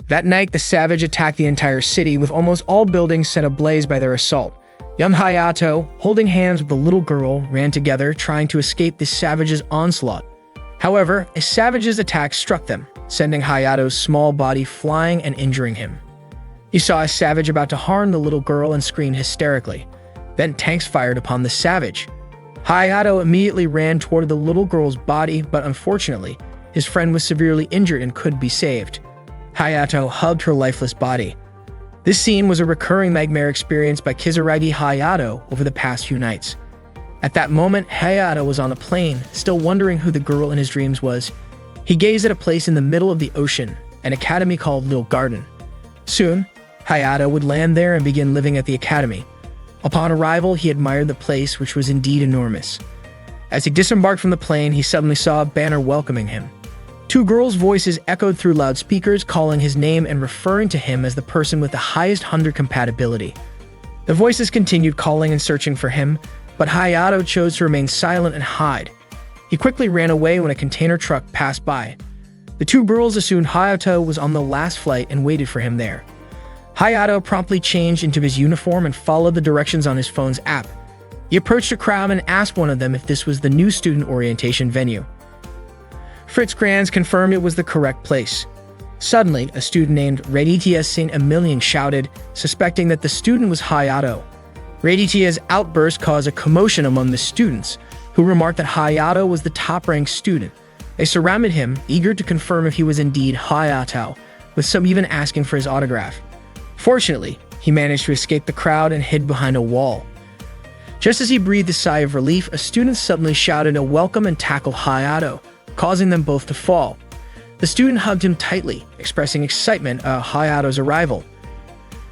That night, the savage attacked the entire city, with almost all buildings set ablaze by their assault. Young Hayato, holding hands with the little girl, ran together, trying to escape the savage's onslaught. However, a savage's attack struck them, sending Hayato's small body flying and injuring him. He saw a savage about to harm the little girl and screamed hysterically. Then tanks fired upon the savage. Hayato immediately ran toward the little girl's body, but unfortunately, his friend was severely injured and could be saved. Hayato hugged her lifeless body. This scene was a recurring nightmare experienced by Kizuragi Hayato over the past few nights. At that moment, Hayato was on a plane, still wondering who the girl in his dreams was. He gazed at a place in the middle of the ocean, an academy called Little Garden. Soon, Hayato would land there and begin living at the academy. Upon arrival, he admired the place, which was indeed enormous. As he disembarked from the plane, he suddenly saw a banner welcoming him. Two girls' voices echoed through loudspeakers, calling his name and referring to him as the person with the highest 100 compatibility. The voices continued calling and searching for him, but Hayato chose to remain silent and hide. He quickly ran away when a container truck passed by. The two girls assumed Hayato was on the last flight and waited for him there. Hayato promptly changed into his uniform and followed the directions on his phone's app. He approached a crowd and asked one of them if this was the new student orientation venue. Fritz Granz confirmed it was the correct place. Suddenly, a student named Raditya St. Emilian shouted, suspecting that the student was Hayato. Raditya's outburst caused a commotion among the students, who remarked that Hayato was the top-ranked student. They surrounded him, eager to confirm if he was indeed Hayato, with some even asking for his autograph. Fortunately, he managed to escape the crowd and hid behind a wall. Just as he breathed a sigh of relief, a student suddenly shouted a welcome and tackled Hayato, causing them both to fall. The student hugged him tightly, expressing excitement at Hayato's arrival.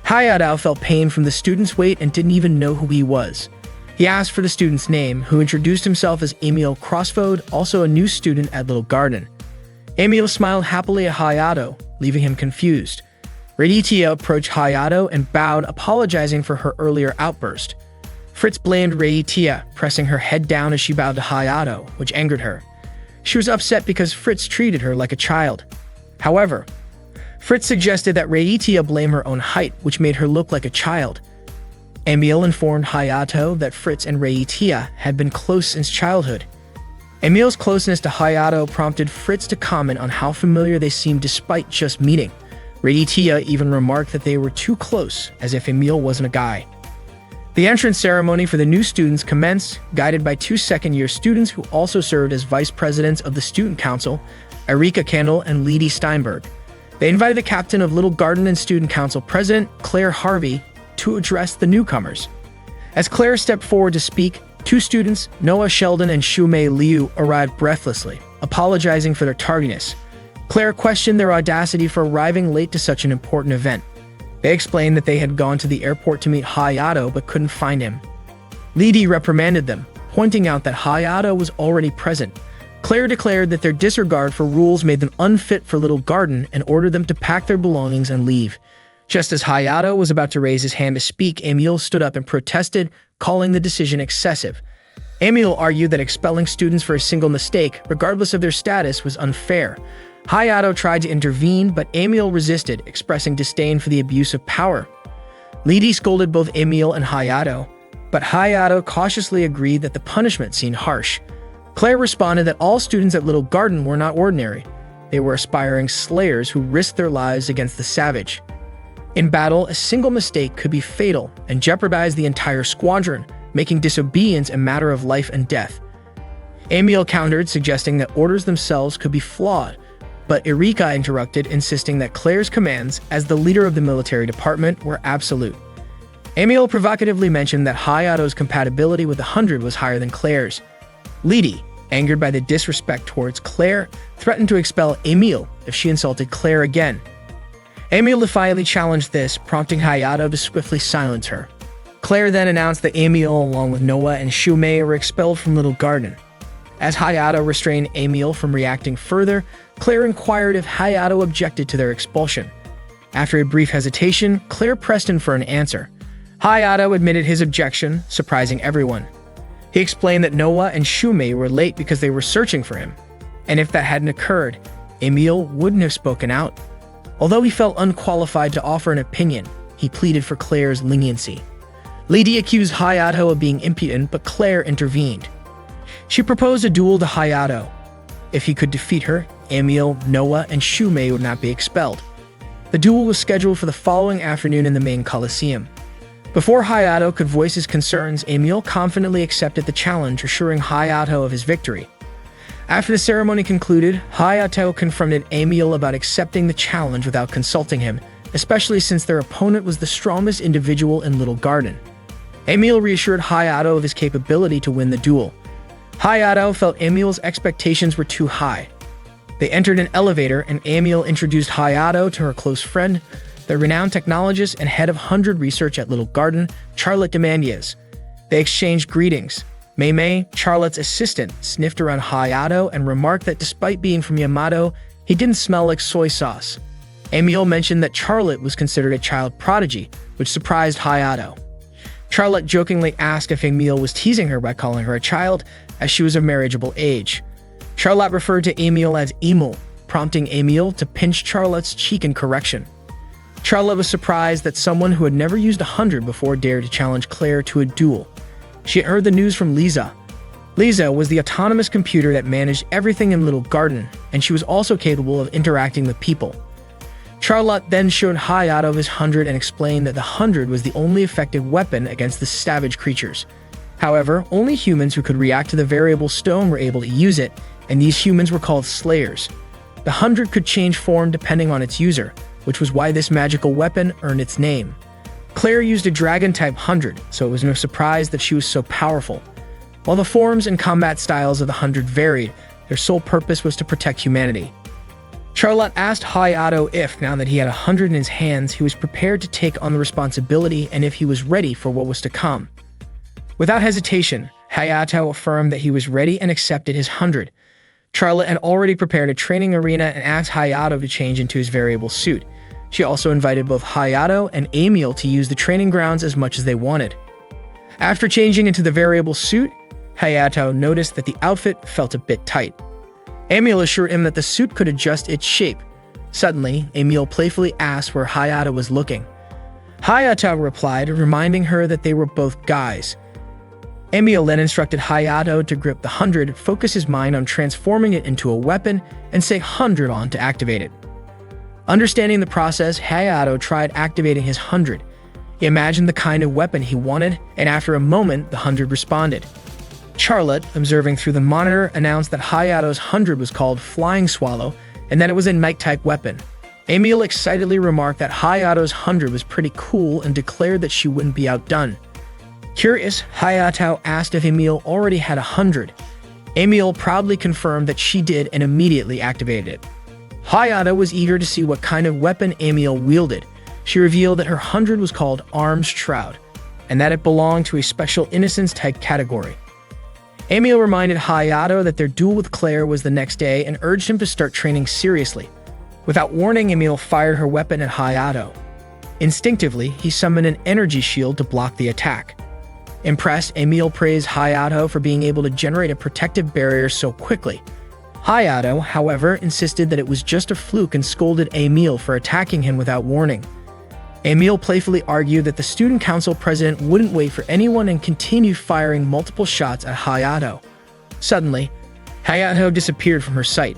Hayato felt pain from the student's weight and didn't even know who he was. He asked for the student's name, who introduced himself as Emil Crossfode, also a new student at Little Garden. Emil smiled happily at Hayato, leaving him confused. Raditya approached Hayato and bowed, apologizing for her earlier outburst. Fritz blamed Raditya, pressing her head down as she bowed to Hayato, which angered her. She was upset because Fritz treated her like a child. However, Fritz suggested that Raditya blame her own height, which made her look like a child. Emil informed Hayato that Fritz and Raditya had been close since childhood. Emil's closeness to Hayato prompted Fritz to comment on how familiar they seemed despite just meeting. Raditya even remarked that they were too close, as if Emil wasn't a guy. The entrance ceremony for the new students commenced, guided by two second-year students who also served as vice presidents of the student council, Erika Kendall and Lidi Steinberg. They invited the captain of Little Garden and student council president, Claire Harvey, to address the newcomers. As Claire stepped forward to speak, two students, Noah Sheldon and Shumei Liu, arrived breathlessly, apologizing for their tardiness. Claire questioned their audacity for arriving late to such an important event. They explained that they had gone to the airport to meet Hayato but couldn't find him. Lidi reprimanded them, pointing out that Hayato was already present. Claire declared that their disregard for rules made them unfit for Little Garden and ordered them to pack their belongings and leave. Just as Hayato was about to raise his hand to speak, Emil stood up and protested, calling the decision excessive. Emil argued that expelling students for a single mistake, regardless of their status, was unfair. Hayato tried to intervene, but Emil resisted, expressing disdain for the abuse of power. Lidi scolded both Emil and Hayato, but Hayato cautiously agreed that the punishment seemed harsh. Claire responded that all students at Little Garden were not ordinary. They were aspiring slayers who risked their lives against the savage. In battle, a single mistake could be fatal and jeopardize the entire squadron, making disobedience a matter of life and death. Emil countered, suggesting that orders themselves could be flawed, but Erika interrupted, insisting that Claire's commands, as the leader of the military department, were absolute. Emil provocatively mentioned that Hayato's compatibility with the 100 was higher than Claire's. Lidi, angered by the disrespect towards Claire, threatened to expel Emil if she insulted Claire again. Emil defiantly challenged this, prompting Hayato to swiftly silence her. Claire then announced that Emil, along with Noah and Shumei, were expelled from Little Garden. As Hayato restrained Emil from reacting further, Claire inquired if Hayato objected to their expulsion. After a brief hesitation, Claire pressed him for an answer. Hayato admitted his objection, surprising everyone. He explained that Noah and Shumei were late because they were searching for him, and if that hadn't occurred, Emil wouldn't have spoken out. Although he felt unqualified to offer an opinion, he pleaded for Claire's leniency. Lady accused Hayato of being impudent, but Claire intervened. She proposed a duel to Hayato. If he could defeat her, Emil, Noah, and Shumei would not be expelled. The duel was scheduled for the following afternoon in the main Coliseum. Before Hayato could voice his concerns, Emil confidently accepted the challenge, assuring Hayato of his victory. After the ceremony concluded, Hayato confronted Emil about accepting the challenge without consulting him, especially since their opponent was the strongest individual in Little Garden. Emil reassured Hayato of his capability to win the duel. Hayato felt Emil's expectations were too high. They entered an elevator, and Emil introduced Hayato to her close friend, the renowned technologist and head of 100 Research at Little Garden, Charlotte Demandiez. They exchanged greetings. Mei, Charlotte's assistant, sniffed around Hayato and remarked that despite being from Yamato, he didn't smell like soy sauce. Emil mentioned that Charlotte was considered a child prodigy, which surprised Hayato. Charlotte jokingly asked if Emil was teasing her by calling her a child, as she was of marriageable age. Charlotte referred to Emil as Emil, prompting Emil to pinch Charlotte's cheek in correction. Charlotte was surprised that someone who had never used 100 before dared to challenge Claire to a duel. She had heard the news from Lisa. Lisa was the autonomous computer that managed everything in Little Garden, and she was also capable of interacting with people. Charlotte then showed Hayato his 100 and explained that the 100 was the only effective weapon against the savage creatures. However, only humans who could react to the variable stone were able to use it, and these humans were called Slayers. The 100 could change form depending on its user, which was why this magical weapon earned its name. Claire used a dragon-type 100, so it was no surprise that she was so powerful. While the forms and combat styles of the 100 varied, their sole purpose was to protect humanity. Charlotte asked Hayato if, now that he had 100 in his hands, he was prepared to take on the responsibility and if he was ready for what was to come. Without hesitation, Hayato affirmed that he was ready and accepted his 100. Charlotte had already prepared a training arena and asked Hayato to change into his variable suit. She also invited both Hayato and Emil to use the training grounds as much as they wanted. After changing into the variable suit, Hayato noticed that the outfit felt a bit tight. Emil assured him that the suit could adjust its shape. Suddenly, Emil playfully asked where Hayato was looking. Hayato replied, reminding her that they were both guys. Emil then instructed Hayato to grip the 100, focus his mind on transforming it into a weapon, and say 100 on to activate it. Understanding the process, Hayato tried activating his 100. He imagined the kind of weapon he wanted, and after a moment, the 100 responded. Charlotte, observing through the monitor, announced that Hayato's 100 was called Flying Swallow, and that it was a night-type weapon. Emil excitedly remarked that Hayato's 100 was pretty cool and declared that she wouldn't be outdone. Curious, Hayato asked if Emil already had 100. Emil proudly confirmed that she did and immediately activated it. Hayato was eager to see what kind of weapon Emil wielded. She revealed that her 100 was called Arms Shroud, and that it belonged to a special innocence-type category. Emil reminded Hayato that their duel with Claire was the next day and urged him to start training seriously. Without warning, Emil fired her weapon at Hayato. Instinctively, he summoned an energy shield to block the attack. Impressed, Emil praised Hayato for being able to generate a protective barrier so quickly. Hayato, however, insisted that it was just a fluke and scolded Emil for attacking him without warning. Emil playfully argued that the student council president wouldn't wait for anyone and continued firing multiple shots at Hayato. Suddenly, Hayato disappeared from her sight.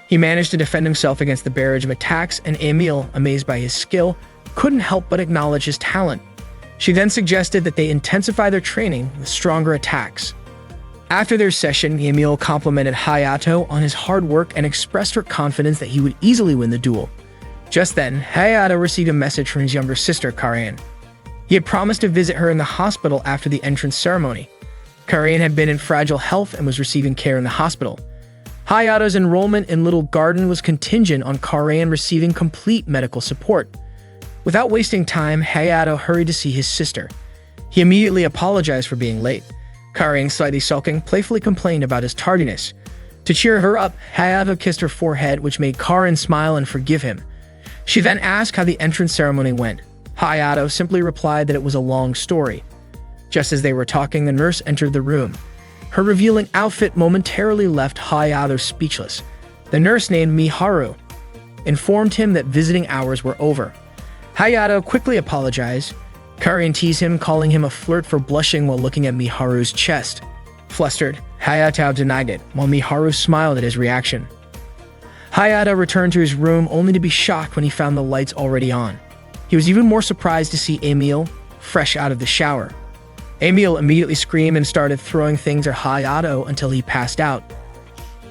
He managed to defend himself against the barrage of attacks, and Emil, amazed by his skill, couldn't help but acknowledge his talent. She then suggested that they intensify their training with stronger attacks. After their session, Emil complimented Hayato on his hard work and expressed her confidence that he would easily win the duel. Just then, Hayato received a message from his younger sister, Karain. He had promised to visit her in the hospital after the entrance ceremony. Karain had been in fragile health and was receiving care in the hospital. Hayato's enrollment in Little Garden was contingent on Karain receiving complete medical support. Without wasting time, Hayato hurried to see his sister. He immediately apologized for being late. Karain, slightly sulking, playfully complained about his tardiness. To cheer her up, Hayato kissed her forehead, which made Karain smile and forgive him. She then asked how the entrance ceremony went. Hayato simply replied that it was a long story. Just as they were talking, the nurse entered the room. Her revealing outfit momentarily left Hayato speechless. The nurse named Miharu. informed him that visiting hours were over. Hayato quickly apologized. Karin teased him, calling him a flirt for blushing while looking at Miharu's chest. Flustered, Hayato denied it, while Miharu smiled at his reaction. Hayato returned to his room only to be shocked when he found the lights already on. He was even more surprised to see Emil fresh out of the shower. Emil immediately screamed and started throwing things at Hayato until he passed out.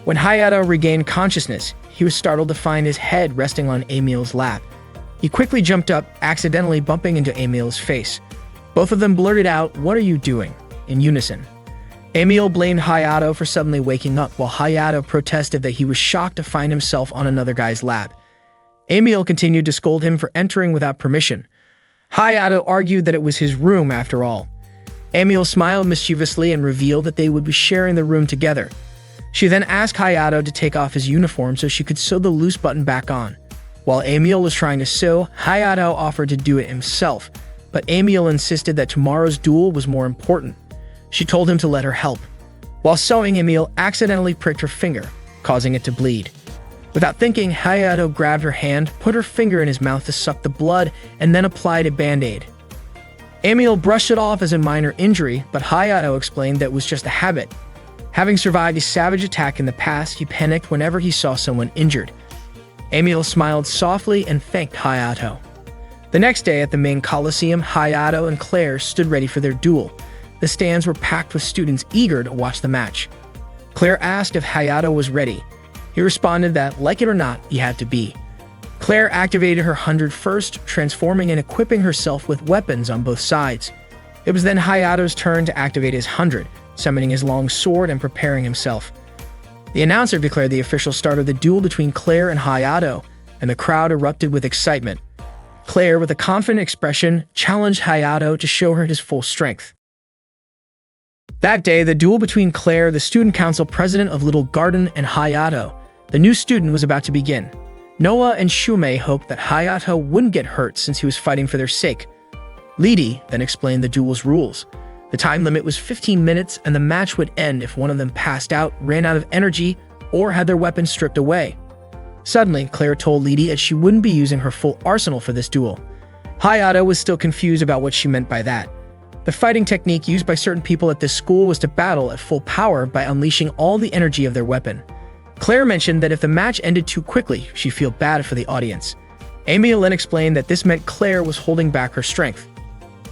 When Hayato regained consciousness, he was startled to find his head resting on Emil's lap. He quickly jumped up, accidentally bumping into Emil's face. Both of them blurted out, "What are you doing?" in unison. Emil blamed Hayato for suddenly waking up, while Hayato protested that he was shocked to find himself on another guy's lap. Emil continued to scold him for entering without permission. Hayato argued that it was his room after all. Emil smiled mischievously and revealed that they would be sharing the room together. She then asked Hayato to take off his uniform so she could sew the loose button back on. While Emil was trying to sew, Hayato offered to do it himself, but Emil insisted that tomorrow's duel was more important. She told him to let her help. While sewing, Emil accidentally pricked her finger, causing it to bleed. Without thinking, Hayato grabbed her hand, put her finger in his mouth to suck the blood, and then applied a band-aid. Emil brushed it off as a minor injury, but Hayato explained that it was just a habit. Having survived a savage attack in the past, he panicked whenever he saw someone injured. Emil smiled softly and thanked Hayato. The next day at the main Coliseum, Hayato and Claire stood ready for their duel. The stands were packed with students eager to watch the match. Claire asked if Hayato was ready. He responded that, like it or not, he had to be. Claire activated her 100 first, transforming and equipping herself with weapons on both sides. It was then Hayato's turn to activate his 100, summoning his long sword and preparing himself. The announcer declared the official start of the duel between Claire and Hayato, and the crowd erupted with excitement. Claire, with a confident expression, challenged Hayato to show her his full strength. That day, the duel between Claire, the student council president of Little Garden, and Hayato, the new student, was about to begin. Noah and Shumei hoped that Hayato wouldn't get hurt since he was fighting for their sake. Lidi then explained the duel's rules. The time limit was 15 minutes, and the match would end if one of them passed out, ran out of energy, or had their weapons stripped away. Suddenly, Claire told Lidi that she wouldn't be using her full arsenal for this duel. Hayato was still confused about what she meant by that. The fighting technique used by certain people at this school was to battle at full power by unleashing all the energy of their weapon. Claire mentioned that if the match ended too quickly, she'd feel bad for the audience. Emil then explained that this meant Claire was holding back her strength.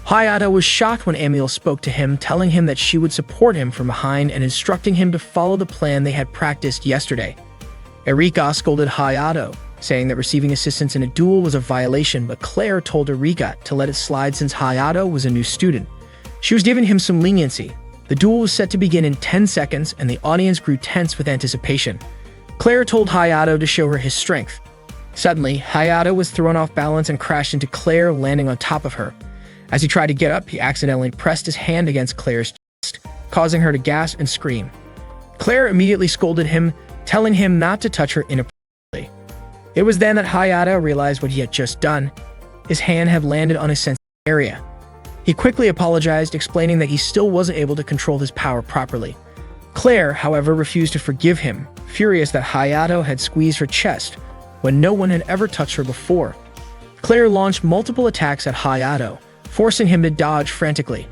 Hayato was shocked when Emil spoke to him, telling him that she would support him from behind and instructing him to follow the plan they had practiced yesterday. Erika scolded Hayato, saying that receiving assistance in a duel was a violation, but Claire told Erika to let it slide since Hayato was a new student. She was giving him some leniency. The duel was set to begin in 10 seconds, and the audience grew tense with anticipation. Claire told Hayato to show her his strength. Suddenly, Hayato was thrown off balance and crashed into Claire, landing on top of her. As he tried to get up, he accidentally pressed his hand against Claire's chest, causing her to gasp and scream. Claire immediately scolded him, telling him not to touch her inappropriately. It was then that Hayato realized what he had just done. His hand had landed on a sensitive area. He quickly apologized, explaining that he still wasn't able to control his power properly. Claire, however, refused to forgive him, furious that Hayato had squeezed her chest when no one had ever touched her before. Claire launched multiple attacks at Hayato, forcing him to dodge frantically.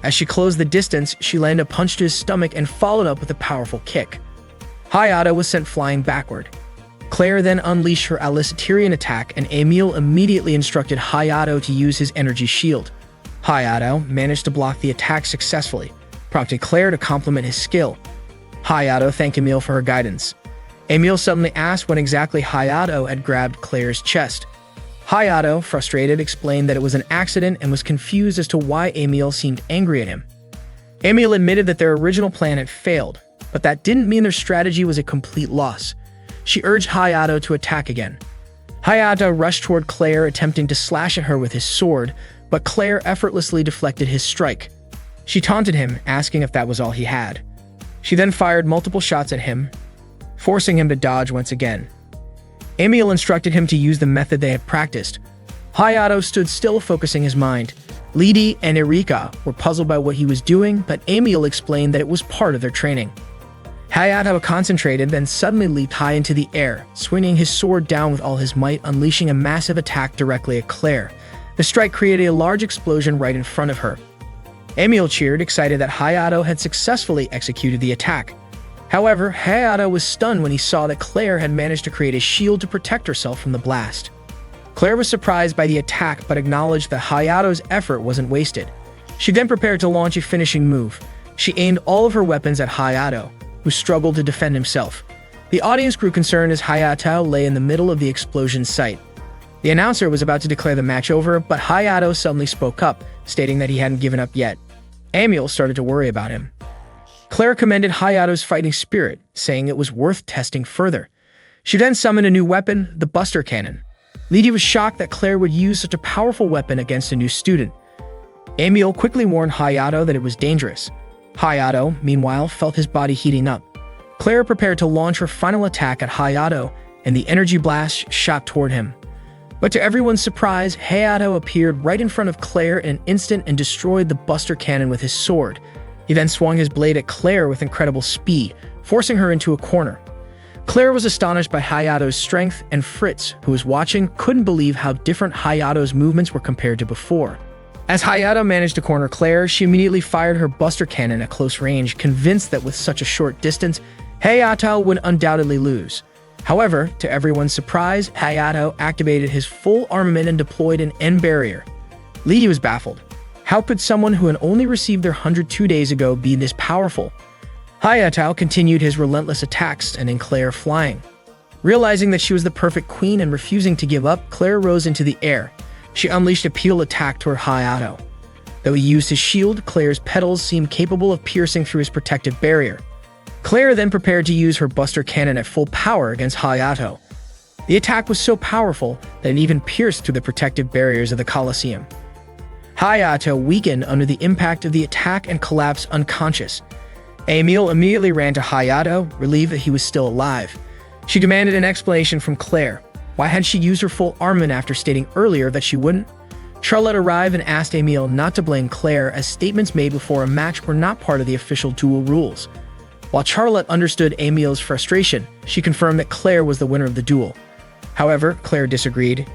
As she closed the distance, she landed a punch to his stomach and followed up with a powerful kick. Hayato was sent flying backward. Claire then unleashed her Alicitarian attack, and Emil immediately instructed Hayato to use his energy shield. Hayato managed to block the attack successfully, prompting Claire to compliment his skill. Hayato thanked Emil for her guidance. Emil suddenly asked when exactly Hayato had grabbed Claire's chest. Hayato, frustrated, explained that it was an accident and was confused as to why Emil seemed angry at him. Emil admitted that their original plan had failed, but that didn't mean their strategy was a complete loss. She urged Hayato to attack again. Hayato rushed toward Claire, attempting to slash at her with his sword, but Claire effortlessly deflected his strike. She taunted him, asking if that was all he had. She then fired multiple shots at him, forcing him to dodge once again. Emil instructed him to use the method they had practiced. Hayato stood still, focusing his mind. Lidi and Erika were puzzled by what he was doing, but Emil explained that it was part of their training. Hayato concentrated, then suddenly leaped high into the air, swinging his sword down with all his might, unleashing a massive attack directly at Claire. The strike created a large explosion right in front of her. Emil cheered, excited that Hayato had successfully executed the attack. However, Hayato was stunned when he saw that Claire had managed to create a shield to protect herself from the blast. Claire was surprised by the attack but acknowledged that Hayato's effort wasn't wasted. She then prepared to launch a finishing move. She aimed all of her weapons at Hayato, who struggled to defend himself. The audience grew concerned as Hayato lay in the middle of the explosion site. The announcer was about to declare the match over, but Hayato suddenly spoke up, stating that he hadn't given up yet. Emil started to worry about him. Claire commended Hayato's fighting spirit, saying it was worth testing further. She then summoned a new weapon, the Buster Cannon. Lydia was shocked that Claire would use such a powerful weapon against a new student. Emil quickly warned Hayato that it was dangerous. Hayato, meanwhile, felt his body heating up. Claire prepared to launch her final attack at Hayato, and the energy blast shot toward him. But to everyone's surprise, Hayato appeared right in front of Claire in an instant and destroyed the Buster Cannon with his sword. He then swung his blade at Claire with incredible speed, forcing her into a corner. Claire was astonished by Hayato's strength, and Fritz, who was watching, couldn't believe how different Hayato's movements were compared to before. As Hayato managed to corner Claire, she immediately fired her Buster Cannon at close range, convinced that with such a short distance, Hayato would undoubtedly lose. However, to everyone's surprise, Hayato activated his full armament and deployed an end barrier. Lydia was baffled. How could someone who had only received their 100 2 days ago be this powerful? Hayato continued his relentless attacks, sending Claire flying. Realizing that she was the perfect queen and refusing to give up, Claire rose into the air. She unleashed a peel attack toward Hayato. Though he used his shield, Claire's petals seemed capable of piercing through his protective barrier. Claire then prepared to use her Buster Cannon at full power against Hayato. The attack was so powerful that it even pierced through the protective barriers of the Colosseum. Hayato weakened under the impact of the attack and collapsed unconscious. Emil immediately ran to Hayato, relieved that he was still alive. She demanded an explanation from Claire. Why had she used her full armament after stating earlier that she wouldn't? Charlotte arrived and asked Emil not to blame Claire, as statements made before a match were not part of the official duel rules. While Charlotte understood Emil's frustration, she confirmed that Claire was the winner of the duel. However, Claire disagreed.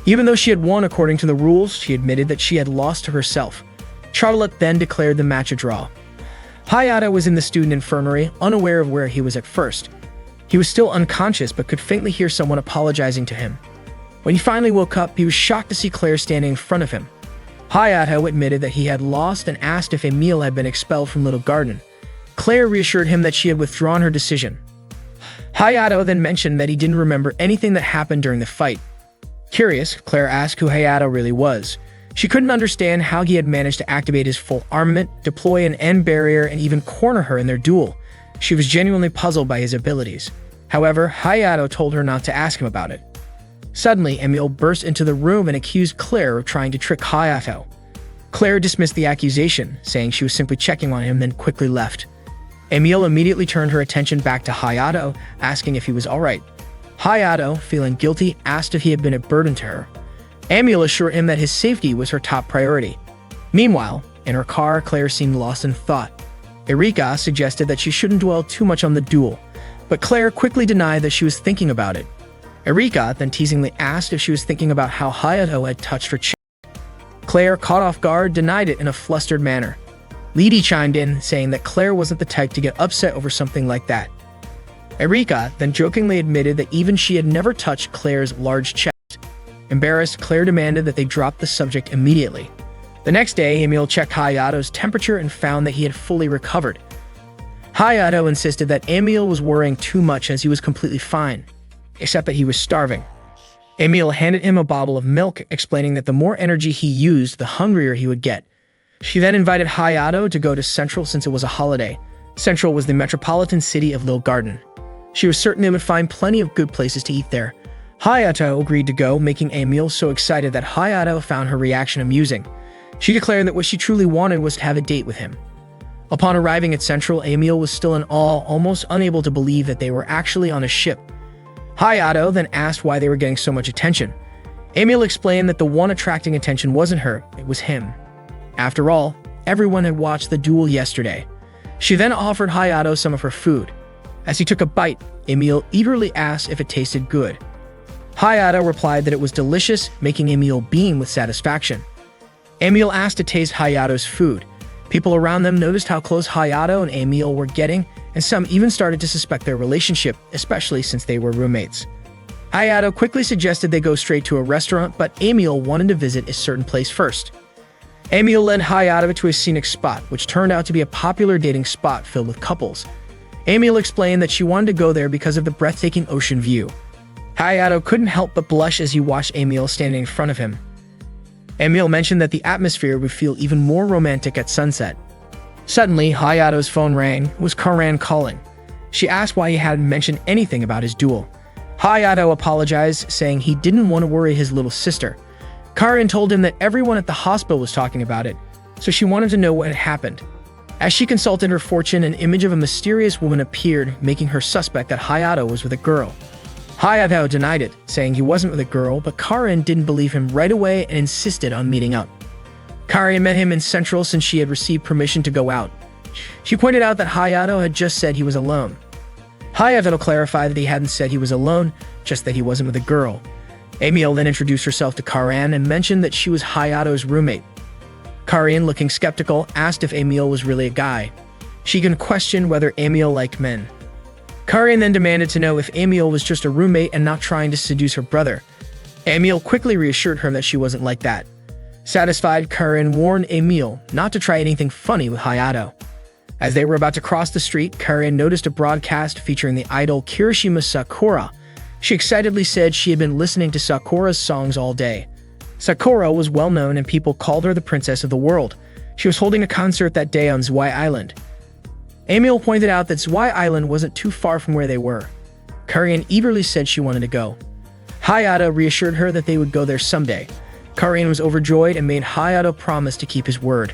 Even though she had won according to the rules, she admitted that she had lost to herself. Charlotte then declared the match a draw. Hayato was in the student infirmary, unaware of where he was at first. He was still unconscious but could faintly hear someone apologizing to him. When he finally woke up, he was shocked to see Claire standing in front of him. Hayato admitted that he had lost and asked if Emil had been expelled from Little Garden. Claire reassured him that she had withdrawn her decision. Hayato then mentioned that he didn't remember anything that happened during the fight. Curious, Claire asked who Hayato really was. She couldn't understand how he had managed to activate his full armament, deploy an end barrier, and even corner her in their duel. She was genuinely puzzled by his abilities. However, Hayato told her not to ask him about it. Suddenly, Emil burst into the room and accused Claire of trying to trick Hayato. Claire dismissed the accusation, saying she was simply checking on him, then quickly left. Emil immediately turned her attention back to Hayato, asking if he was alright. Hayato, feeling guilty, asked if he had been a burden to her. Emil assured him that his safety was her top priority. Meanwhile, in her car, Claire seemed lost in thought. Erika suggested that she shouldn't dwell too much on the duel, but Claire quickly denied that she was thinking about it. Erika then teasingly asked if she was thinking about how Hayato had touched her chest. Claire, caught off guard, denied it in a flustered manner. Lydia chimed in, saying that Claire wasn't the type to get upset over something like that. Erika then jokingly admitted that even she had never touched Claire's large chest. Embarrassed, Claire demanded that they drop the subject immediately. The next day, Emil checked Hayato's temperature and found that he had fully recovered. Hayato insisted that Emil was worrying too much as he was completely fine, except that he was starving. Emil handed him a bottle of milk, explaining that the more energy he used, the hungrier he would get. She then invited Hayato to go to Central since it was a holiday. Central was the metropolitan city of Little Garden. She was certain they would find plenty of good places to eat there. Hayato agreed to go, making Emil so excited that Hayato found her reaction amusing. She declared that what she truly wanted was to have a date with him. Upon arriving at Central, Emil was still in awe, almost unable to believe that they were actually on a ship. Hayato then asked why they were getting so much attention. Emil explained that the one attracting attention wasn't her, it was him. After all, everyone had watched the duel yesterday. She then offered Hayato some of her food. As he took a bite, Emil eagerly asked if it tasted good. Hayato replied that it was delicious, making Emil beam with satisfaction. Emil asked to taste Hayato's food. People around them noticed how close Hayato and Emil were getting, and some even started to suspect their relationship, especially since they were roommates. Hayato quickly suggested they go straight to a restaurant, but Emil wanted to visit a certain place first. Emil led Hayato to a scenic spot, which turned out to be a popular dating spot filled with couples. Emil explained that she wanted to go there because of the breathtaking ocean view. Hayato couldn't help but blush as he watched Emil standing in front of him. Emil mentioned that the atmosphere would feel even more romantic at sunset. Suddenly, Hayato's phone rang. It was Karan calling. She asked why he hadn't mentioned anything about his duel. Hayato apologized, saying he didn't want to worry his little sister. Karan told him that everyone at the hospital was talking about it, so she wanted to know what had happened. As she consulted her fortune, an image of a mysterious woman appeared, making her suspect that Hayato was with a girl. Hayato denied it, saying he wasn't with a girl, but Karan didn't believe him right away and insisted on meeting up. Karan met him in Central since she had received permission to go out. She pointed out that Hayato had just said he was alone. Hayato clarified that he hadn't said he was alone, just that he wasn't with a girl. Emil then introduced herself to Karan and mentioned that she was Hayato's roommate. Karan, looking skeptical, asked if Emil was really a guy. She even questioned whether Emil liked men. Karan then demanded to know if Emil was just a roommate and not trying to seduce her brother. Emil quickly reassured her that she wasn't like that. Satisfied, Karan warned Emil not to try anything funny with Hayato. As they were about to cross the street, Karan noticed a broadcast featuring the idol Kirishima Sakura. She excitedly said she had been listening to Sakura's songs all day. Sakura was well known and people called her the princess of the world. She was holding a concert that day on Zwei Island. Emil pointed out that Zwei Island wasn't too far from where they were. Karan eagerly said she wanted to go. Hayato reassured her that they would go there someday. Karan was overjoyed and made Hayato promise to keep his word.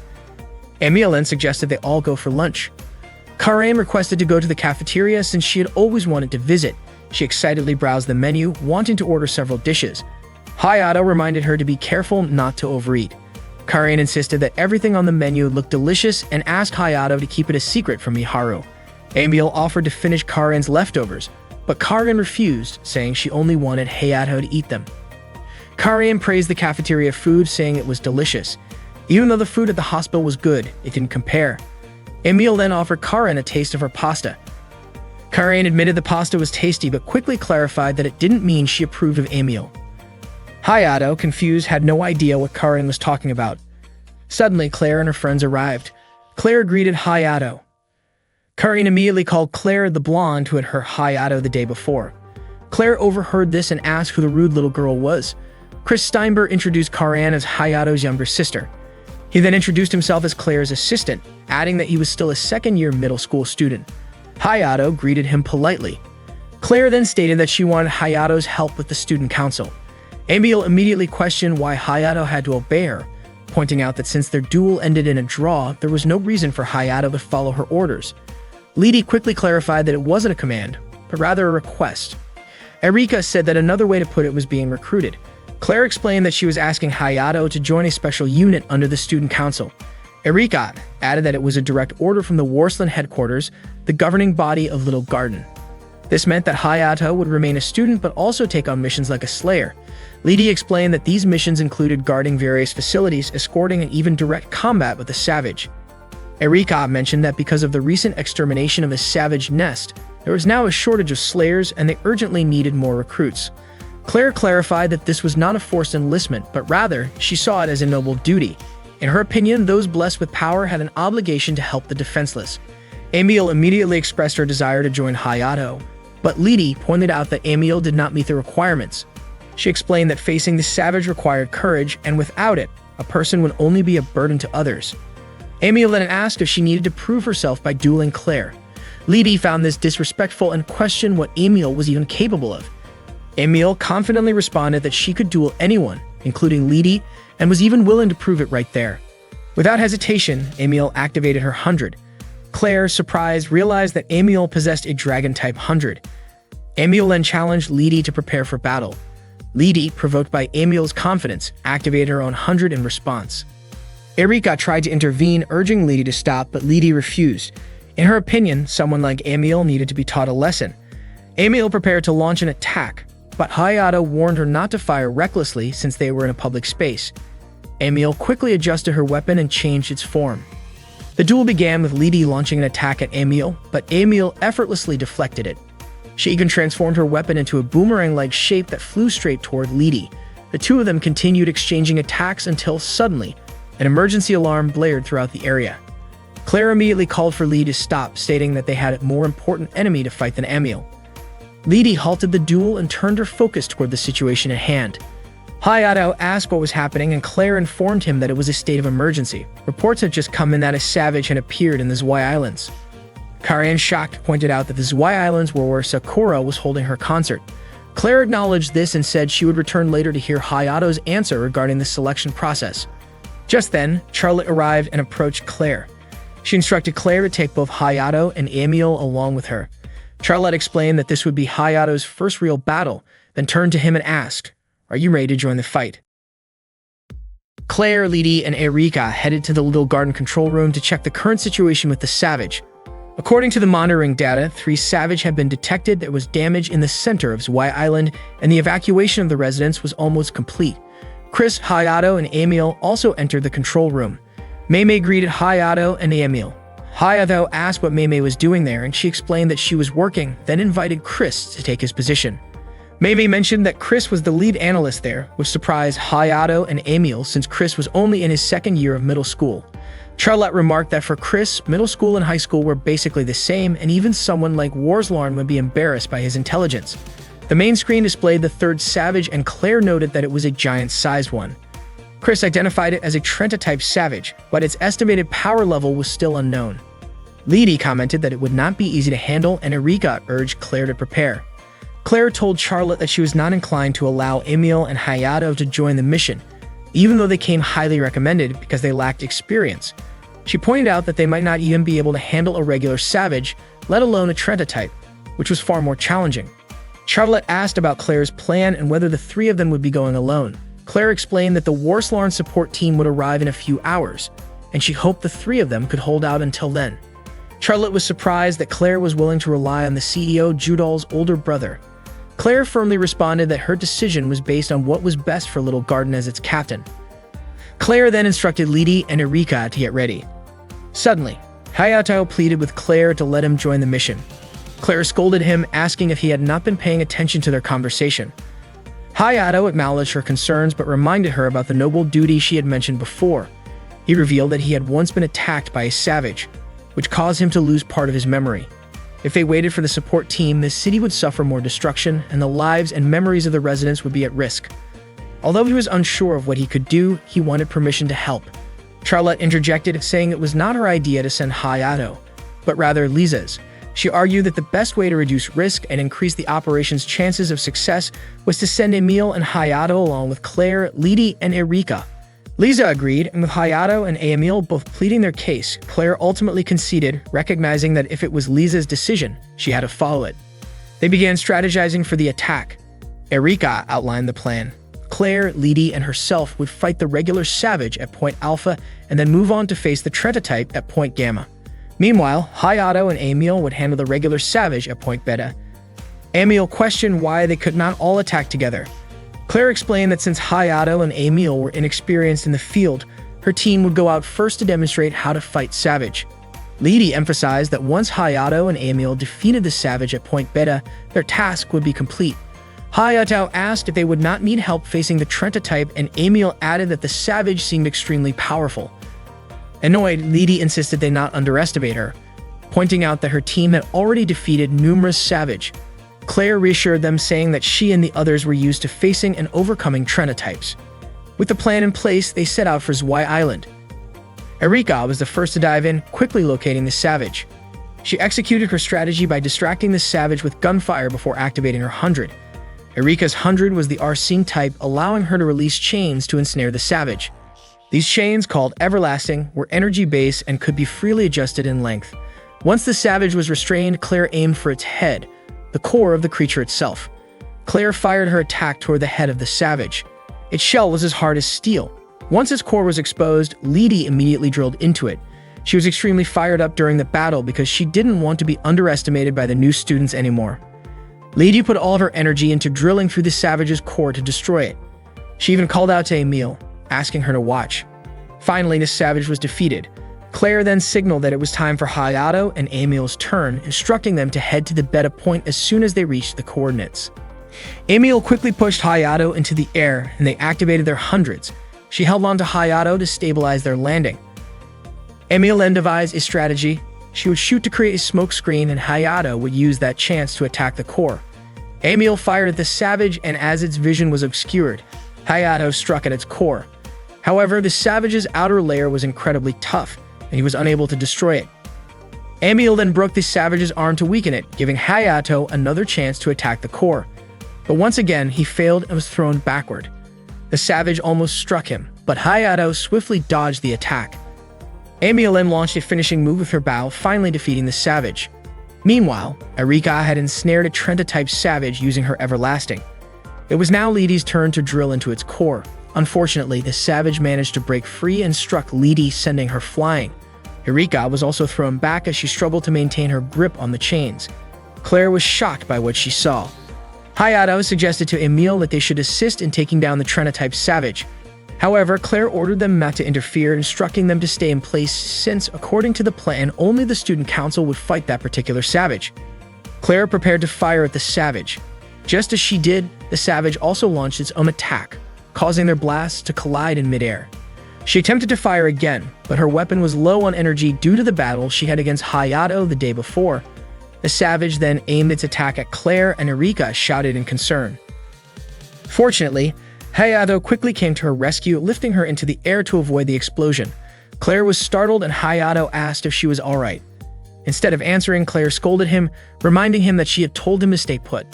Emil then suggested they all go for lunch. Karan requested to go to the cafeteria since she had always wanted to visit. She excitedly browsed the menu, wanting to order several dishes. Hayato reminded her to be careful not to overeat. Karan insisted that everything on the menu looked delicious and asked Hayato to keep it a secret from Miharu. Emil offered to finish Karan's leftovers, but Karan refused, saying she only wanted Hayato to eat them. Karan praised the cafeteria food, saying it was delicious. Even though the food at the hospital was good, it didn't compare. Emil then offered Karan a taste of her pasta. Karan admitted the pasta was tasty but quickly clarified that it didn't mean she approved of Emil. Hayato, confused, had no idea what Karan was talking about. Suddenly, Claire and her friends arrived. Claire greeted Hayato. Karan immediately called Claire the blonde who had hurt Hayato the day before. Claire overheard this and asked who the rude little girl was. Chris Steinberg introduced Karan as Hayato's younger sister. He then introduced himself as Claire's assistant, adding that he was still a second-year middle school student. Hayato greeted him politely. Claire then stated that she wanted Hayato's help with the student council. Emil immediately questioned why Hayato had to obey her, pointing out that since their duel ended in a draw, there was no reason for Hayato to follow her orders. Lidi quickly clarified that it wasn't a command, but rather a request. Erika said that another way to put it was being recruited. Claire explained that she was asking Hayato to join a special unit under the student council. Erika added that it was a direct order from the Warsland headquarters, the governing body of Little Garden. This meant that Hayato would remain a student but also take on missions like a slayer. Lidi explained that these missions included guarding various facilities, escorting, and even direct combat with the Savage. Erika mentioned that because of the recent extermination of the Savage nest, there was now a shortage of slayers and they urgently needed more recruits. Claire clarified that this was not a forced enlistment, but rather, she saw it as a noble duty. In her opinion, those blessed with power had an obligation to help the defenseless. Emil immediately expressed her desire to join Hayato, but Lidi pointed out that Emil did not meet the requirements. She explained that facing the Savage required courage, and without it, a person would only be a burden to others. Emil then asked if she needed to prove herself by dueling Claire. Lidi found this disrespectful and questioned what Emil was even capable of. Emil confidently responded that she could duel anyone, including Lidi, and was even willing to prove it right there. Without hesitation, Emil activated her 100. Claire, surprised, realized that Emil possessed a Dragon-type 100. Emil then challenged Lidi to prepare for battle. Lidi, provoked by Emil's confidence, activated her own 100 in response. Erika tried to intervene, urging Lidi to stop, but Lidi refused. In her opinion, someone like Emil needed to be taught a lesson. Emil prepared to launch an attack, but Hayato warned her not to fire recklessly since they were in a public space. Emil quickly adjusted her weapon and changed its form. The duel began with Lidi launching an attack at Emil, but Emil effortlessly deflected it. She even transformed her weapon into a boomerang-like shape that flew straight toward Lidi. The two of them continued exchanging attacks until suddenly, an emergency alarm blared throughout the area. Claire immediately called for Lidi to stop, stating that they had a more important enemy to fight than Emil. Lidi halted the duel and turned her focus toward the situation at hand. Hayato asked what was happening, and Claire informed him that it was a state of emergency. Reports had just come in that a savage had appeared in the Zwei Islands. Karian, shocked, pointed out that the Zwei Islands were where Sakura was holding her concert. Claire acknowledged this and said she would return later to hear Hayato's answer regarding the selection process. Just then, Charlotte arrived and approached Claire. She instructed Claire to take both Hayato and Emil along with her. Charlotte explained that this would be Hayato's first real battle, then turned to him and asked, "Are you ready to join the fight?" Claire, Lidi, and Erika headed to the Little Garden control room to check the current situation with the savage. According to the monitoring data, 3 savage had been detected. There was damage in the center of Zwei Island, and the evacuation of the residents was almost complete. Chris, Hayato, and Emil also entered the control room. Mei greeted Hayato and Emil. Hayato asked what Mei was doing there, and she explained that she was working, then invited Chris to take his position. Mei mentioned that Chris was the lead analyst there, which surprised Hayato and Emil since Chris was only in his second year of middle school. Charlotte remarked that for Chris, middle school and high school were basically the same, and even someone like Warslarn would be embarrassed by his intelligence. The main screen displayed the 3rd savage, and Claire noted that it was a giant-sized one. Chris identified it as a Trenta-type savage, but its estimated power level was still unknown. Lidi commented that it would not be easy to handle, and Erika urged Claire to prepare. Claire told Charlotte that she was not inclined to allow Emil and Hayato to join the mission, even though they came highly recommended because they lacked experience. She pointed out that they might not even be able to handle a regular savage, let alone a Trenta-type, which was far more challenging. Charlotte asked about Claire's plan and whether the 3 of them would be going alone. Claire explained that the Warslarn support team would arrive in a few hours, and she hoped the 3 of them could hold out until then. Charlotte was surprised that Claire was willing to rely on the CEO Judal's older brother. Claire firmly responded that her decision was based on what was best for Little Garden as its captain. Claire then instructed Lidi and Erika to get ready. Suddenly, Hayato pleaded with Claire to let him join the mission. Claire scolded him, asking if he had not been paying attention to their conversation. Hayato acknowledged her concerns but reminded her about the noble duty she had mentioned before. He revealed that he had once been attacked by a savage, which caused him to lose part of his memory. If they waited for the support team, the city would suffer more destruction, and the lives and memories of the residents would be at risk. Although he was unsure of what he could do, he wanted permission to help. Charlotte interjected, saying it was not her idea to send Hayato, but rather Liza's. She argued that the best way to reduce risk and increase the operation's chances of success was to send Emil and Hayato along with Claire, Lidi, and Erika. Liza agreed, and with Hayato and Emil both pleading their case, Claire ultimately conceded, recognizing that if it was Liza's decision, she had to follow it. They began strategizing for the attack. Erika outlined the plan. Claire, Lidi, and herself would fight the regular savage at Point Alpha and then move on to face the Trenta-type at Point Gamma. Meanwhile, Hayato and Emil would handle the regular savage at Point Beta. Emil questioned why they could not all attack together. Claire explained that since Hayato and Emil were inexperienced in the field, her team would go out first to demonstrate how to fight Savage. Lidi emphasized that once Hayato and Emil defeated the Savage at Point Beta, their task would be complete. Hayato asked if they would not need help facing the Trenta-type, and Emil added that the Savage seemed extremely powerful. Annoyed, Lidi insisted they not underestimate her, pointing out that her team had already defeated numerous Savage. Claire reassured them, saying that she and the others were used to facing and overcoming Trenta-types. With the plan in place, they set out for Zwei Island. Erika was the first to dive in, quickly locating the Savage. She executed her strategy by distracting the Savage with gunfire before activating her 100. Erika's 100 was the Arsene type, allowing her to release chains to ensnare the Savage. These chains, called Everlasting, were energy-based and could be freely adjusted in length. Once the Savage was restrained, Claire aimed for its head, the core of the creature itself. Claire fired her attack toward the head of the Savage. Its shell was as hard as steel. Once its core was exposed, Lidi immediately drilled into it. She was extremely fired up during the battle because she didn't want to be underestimated by the new students anymore. Lydie put all of her energy into drilling through the savage's core to destroy it. She even called out to Emile, asking her to watch. Finally, the savage was defeated. Claire then signaled that it was time for Hayato and Emile's turn, instructing them to head to the beta point as soon as they reached the coordinates. Emile quickly pushed Hayato into the air, and they activated their hundreds. She held on to Hayato to stabilize their landing. Emile then devised a strategy. She would shoot to create a smoke screen, and Hayato would use that chance to attack the core. Emile fired at the savage, and as its vision was obscured, Hayato struck at its core. However, the savage's outer layer was incredibly tough, and he was unable to destroy it. Emile then broke the savage's arm to weaken it, giving Hayato another chance to attack the core. But once again, he failed and was thrown backward. The savage almost struck him, but Hayato swiftly dodged the attack. Emile then launched a finishing move with her bow, finally defeating the savage. Meanwhile, Erika had ensnared a Trenta-type savage using her Everlasting. It was now Lydie's turn to drill into its core. Unfortunately, the savage managed to break free and struck Lydie, sending her flying. Erika was also thrown back as she struggled to maintain her grip on the chains. Claire was shocked by what she saw. Hayato suggested to Emile that they should assist in taking down the Trenta-type savage. However, Claire ordered them not to interfere, instructing them to stay in place since, according to the plan, only the student council would fight that particular savage. Claire prepared to fire at the savage. Just as she did, the savage also launched its own attack, causing their blasts to collide in midair. She attempted to fire again, but her weapon was low on energy due to the battle she had against Hayato the day before. The savage then aimed its attack at Claire, and Erika shouted in concern. Fortunately, Hayato quickly came to her rescue, lifting her into the air to avoid the explosion. Claire was startled, and Hayato asked if she was alright. Instead of answering, Claire scolded him, reminding him that she had told him to stay put.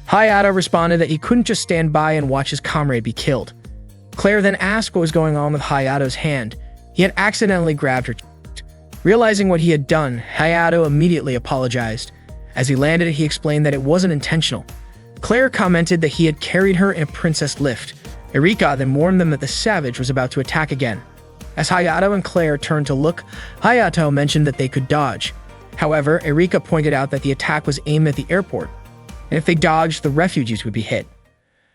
Hayato responded that he couldn't just stand by and watch his comrade be killed. Claire then asked what was going on with Hayato's hand. He had accidentally grabbed her chest. Realizing what he had done, Hayato immediately apologized. As he landed, he explained that it wasn't intentional. Claire commented that he had carried her in a princess lift. Erika then warned them that the savage was about to attack again. As Hayato and Claire turned to look, Hayato mentioned that they could dodge. However, Erika pointed out that the attack was aimed at the airport, and if they dodged, the refugees would be hit.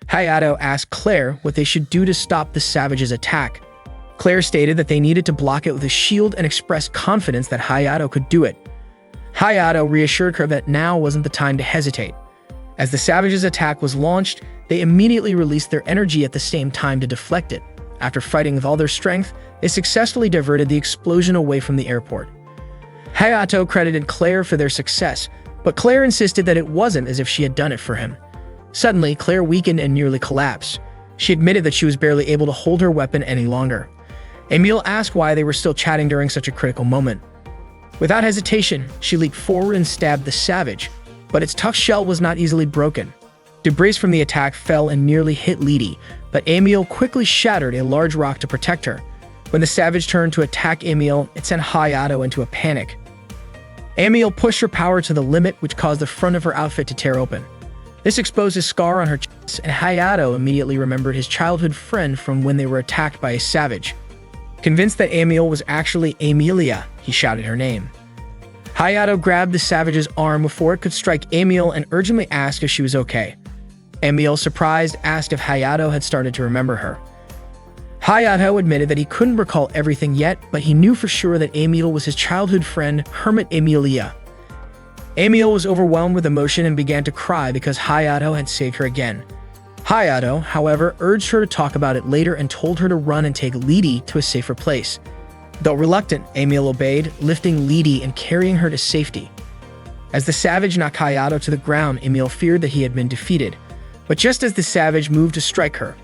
Hayato asked Claire what they should do to stop the savage's attack. Claire stated that they needed to block it with a shield and expressed confidence that Hayato could do it. Hayato reassured her that now wasn't the time to hesitate. As the savage's attack was launched, they immediately released their energy at the same time to deflect it. After fighting with all their strength, they successfully diverted the explosion away from the airport. Hayato credited Claire for their success, but Claire insisted that it wasn't as if she had done it for him. Suddenly, Claire weakened and nearly collapsed. She admitted that she was barely able to hold her weapon any longer. Emile asked why they were still chatting during such a critical moment. Without hesitation, she leaped forward and stabbed the savage, but its tough shell was not easily broken. Debris from the attack fell and nearly hit Lydie, but Emile quickly shattered a large rock to protect her. When the savage turned to attack Emile, it sent Hayato into a panic. Emile pushed her power to the limit, which caused the front of her outfit to tear open. This exposed a scar on her chest, and Hayato immediately remembered his childhood friend from when they were attacked by a savage. Convinced that Emile was actually Emilia, he shouted her name. Hayato grabbed the savage's arm before it could strike Emile and urgently asked if she was okay. Emile, surprised, asked if Hayato had started to remember her. Hayato admitted that he couldn't recall everything yet, but he knew for sure that Emile was his childhood friend, Hermit Emilia. Emile was overwhelmed with emotion and began to cry because Hayato had saved her again. Hayato, however, urged her to talk about it later and told her to run and take Lydie to a safer place. Though reluctant, Emile obeyed, lifting Lydie and carrying her to safety. As the savage knocked Hayato to the ground, Emile feared that he had been defeated. But just as the savage moved to strike her,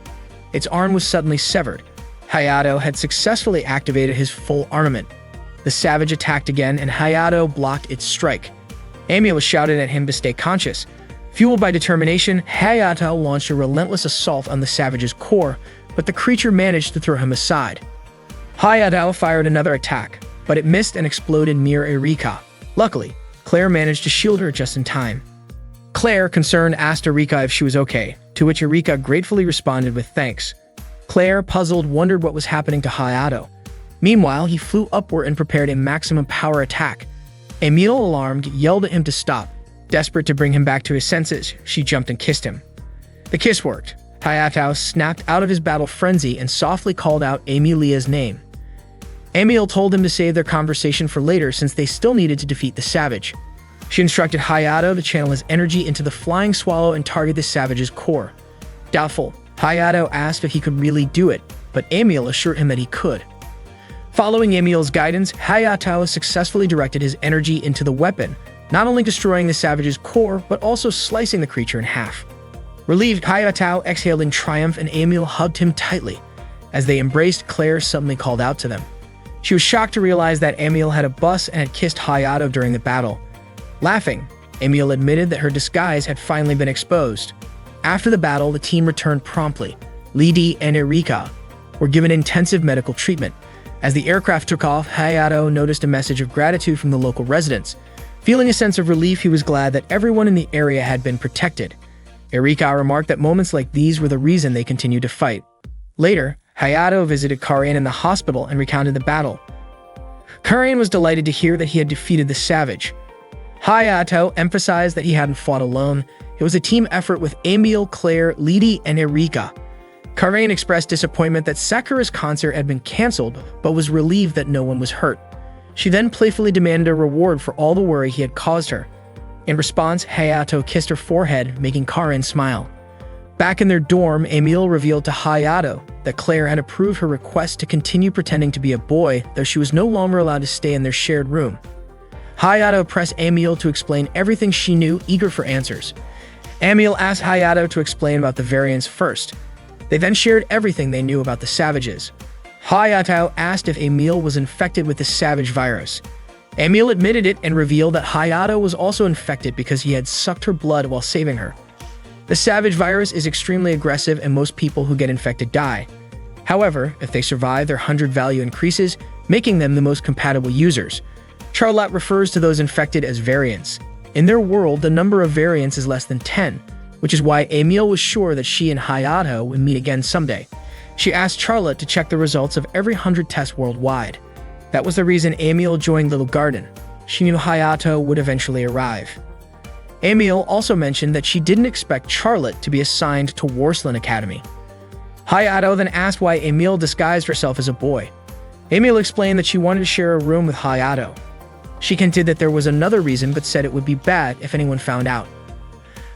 its arm was suddenly severed. Hayato had successfully activated his full armament. The savage attacked again, and Hayato blocked its strike. Emile shouted at him to stay conscious. Fueled by determination, Hayato launched a relentless assault on the savage's core, but the creature managed to throw him aside. Hayato fired another attack, but it missed and exploded near Erika. Luckily, Claire managed to shield her just in time. Claire, concerned, asked Erika if she was okay, to which Erika gratefully responded with thanks. Claire, puzzled, wondered what was happening to Hayato. Meanwhile, he flew upward and prepared a maximum power attack. Emil, alarmed, yelled at him to stop. Desperate to bring him back to his senses, she jumped and kissed him. The kiss worked. Hayato snapped out of his battle frenzy and softly called out Emilia's name. Emil told him to save their conversation for later since they still needed to defeat the savage. She instructed Hayato to channel his energy into the flying swallow and target the savage's core. Doubtful, Hayato asked if he could really do it, but Emil assured him that he could. Following Emil's guidance, Hayato successfully directed his energy into the weapon, not only destroying the savage's core, but also slicing the creature in half. Relieved, Hayato exhaled in triumph and Emil hugged him tightly. As they embraced, Claire suddenly called out to them. She was shocked to realize that Emil had a bus and had kissed Hayato during the battle. Laughing, Emil admitted that her disguise had finally been exposed. After the battle, the team returned promptly. Lidi and Erika were given intensive medical treatment. As the aircraft took off, Hayato noticed a message of gratitude from the local residents. Feeling a sense of relief, he was glad that everyone in the area had been protected. Erika remarked that moments like these were the reason they continued to fight. Later, Hayato visited Karain in the hospital and recounted the battle. Karain was delighted to hear that he had defeated the savage. Hayato emphasized that he hadn't fought alone. It was a team effort with Emil, Claire, Lidi, and Erika. Karain expressed disappointment that Sakura's concert had been cancelled, but was relieved that no one was hurt. She then playfully demanded a reward for all the worry he had caused her. In response, Hayato kissed her forehead, making Karain smile. Back in their dorm, Emil revealed to Hayato that Claire had approved her request to continue pretending to be a boy, though she was no longer allowed to stay in their shared room. Hayato pressed Emil to explain everything she knew, eager for answers. Emil asked Hayato to explain about the variants first. They then shared everything they knew about the savages. Hayato asked if Emil was infected with the savage virus. Emil admitted it and revealed that Hayato was also infected because he had sucked her blood while saving her. The savage virus is extremely aggressive and most people who get infected die. However, if they survive, their 100 value increases, making them the most compatible users. Charlotte refers to those infected as variants. In their world, the number of variants is less than 10, which is why Emil was sure that she and Hayato would meet again someday. She asked Charlotte to check the results of every 100 tests worldwide. That was the reason Emil joined Little Garden. She knew Hayato would eventually arrive. Emil also mentioned that she didn't expect Charlotte to be assigned to Warsland Academy. Hayato then asked why Emil disguised herself as a boy. Emil explained that she wanted to share a room with Hayato. She hinted that there was another reason but said it would be bad if anyone found out.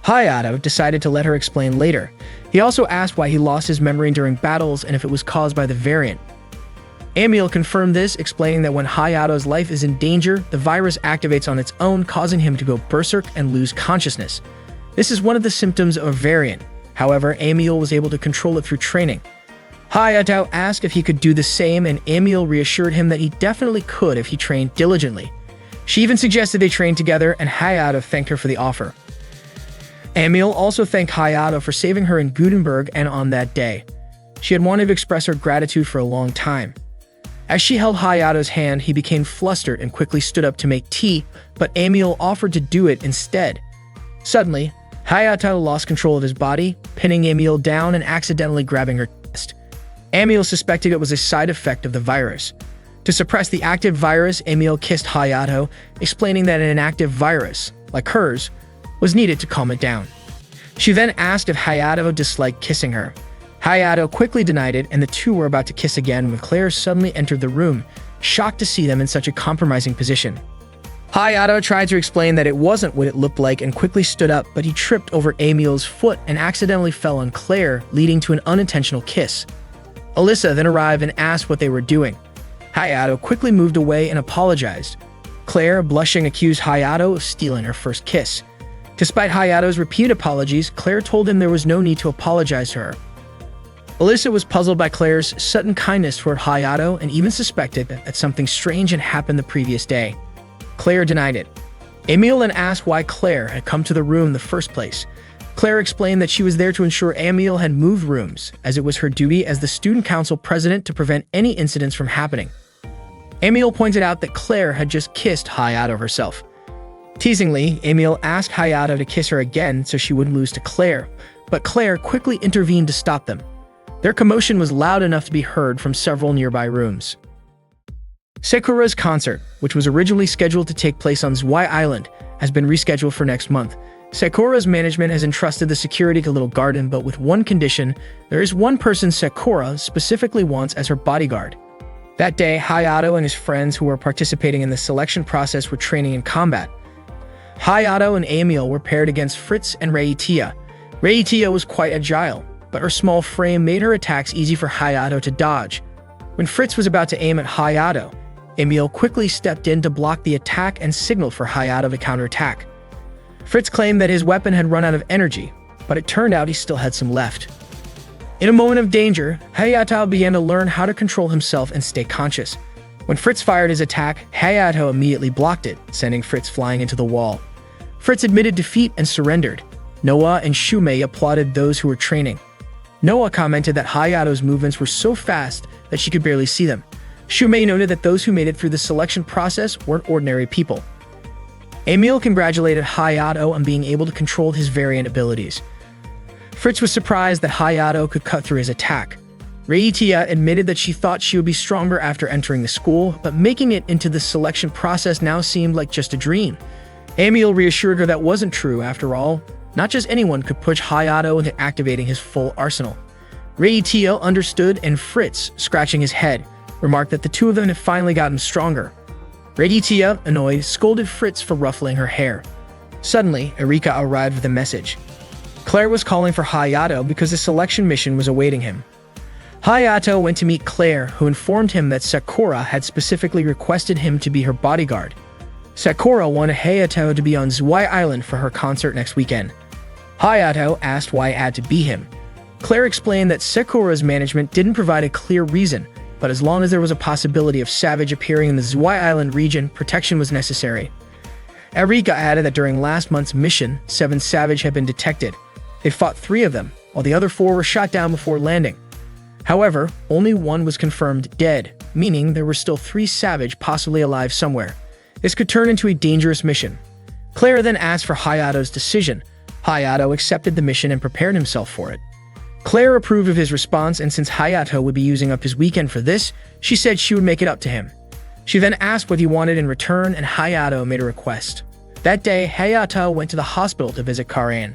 Hayato decided to let her explain later. He also asked why he lost his memory during battles and if it was caused by the variant. Emil confirmed this, explaining that when Hayato's life is in danger, the virus activates on its own, causing him to go berserk and lose consciousness. This is one of the symptoms of a variant. However, Emil was able to control it through training. Hayato asked if he could do the same, and Emil reassured him that he definitely could if he trained diligently. She even suggested they train together, and Hayato thanked her for the offer. Emil also thanked Hayato for saving her in Gutenberg and on that day. She had wanted to express her gratitude for a long time. As she held Hayato's hand, he became flustered and quickly stood up to make tea, but Emil offered to do it instead. Suddenly, Hayato lost control of his body, pinning Emil down and accidentally grabbing her chest. Emil suspected it was a side effect of the virus. To suppress the active virus, Emil kissed Hayato, explaining that an inactive virus, like hers, was needed to calm it down. She then asked if Hayato disliked kissing her. Hayato quickly denied it, and the two were about to kiss again when Claire suddenly entered the room, shocked to see them in such a compromising position. Hayato tried to explain that it wasn't what it looked like and quickly stood up, but he tripped over Emil's foot and accidentally fell on Claire, leading to an unintentional kiss. Alyssa then arrived and asked what they were doing. Hayato quickly moved away and apologized. Claire, blushing, accused Hayato of stealing her first kiss. Despite Hayato's repeated apologies, Claire told him there was no need to apologize to her. Alyssa was puzzled by Claire's sudden kindness toward Hayato and even suspected that something strange had happened the previous day. Claire denied it. Emil then asked why Claire had come to the room in the first place. Claire explained that she was there to ensure Emil had moved rooms, as it was her duty as the student council president to prevent any incidents from happening. Emil pointed out that Claire had just kissed Hayato herself. Teasingly, Emil asked Hayato to kiss her again so she wouldn't lose to Claire, but Claire quickly intervened to stop them. Their commotion was loud enough to be heard from several nearby rooms. Sakura's concert, which was originally scheduled to take place on Zwei Island, has been rescheduled for next month. Sakura's management has entrusted the security to Little Garden, but with one condition: there is one person Sakura specifically wants as her bodyguard. That day, Hayato and his friends who were participating in the selection process were training in combat. Hayato and Emil were paired against Fritz and Reiitia. Reiitia was quite agile, but her small frame made her attacks easy for Hayato to dodge. When Fritz was about to aim at Hayato, Emil quickly stepped in to block the attack and signaled for Hayato to counterattack. Fritz claimed that his weapon had run out of energy, but it turned out he still had some left. In a moment of danger, Hayato began to learn how to control himself and stay conscious. When Fritz fired his attack, Hayato immediately blocked it, sending Fritz flying into the wall. Fritz admitted defeat and surrendered. Noah and Shumei applauded those who were training. Noah commented that Hayato's movements were so fast that she could barely see them. Shumei noted that those who made it through the selection process weren't ordinary people. Emil congratulated Hayato on being able to control his variant abilities. Fritz was surprised that Hayato could cut through his attack. Reiitia admitted that she thought she would be stronger after entering the school, but making it into the selection process now seemed like just a dream. Emil reassured her that wasn't true. After all, not just anyone could push Hayato into activating his full arsenal. Reiitia understood, and Fritz, scratching his head, remarked that the two of them had finally gotten stronger. Reiitia, annoyed, scolded Fritz for ruffling her hair. Suddenly, Erika arrived with a message. Claire was calling for Hayato because a selection mission was awaiting him. Hayato went to meet Claire, who informed him that Sakura had specifically requested him to be her bodyguard. Sakura wanted Hayato to be on Zwei Island for her concert next weekend. Hayato asked why it had to be him. Claire explained that Sakura's management didn't provide a clear reason, but as long as there was a possibility of Savage appearing in the Zwei Island region, protection was necessary. Erika added that during last month's mission, 7 Savage had been detected. They fought 3 of them, while the other 4 were shot down before landing. However, only 1 was confirmed dead, meaning there were still 3 Savage possibly alive somewhere. This could turn into a dangerous mission. Claire then asked for Hayato's decision. Hayato accepted the mission and prepared himself for it. Claire approved of his response, and since Hayato would be using up his weekend for this, she said she would make it up to him. She then asked what he wanted in return, and Hayato made a request. That day, Hayato went to the hospital to visit Karin.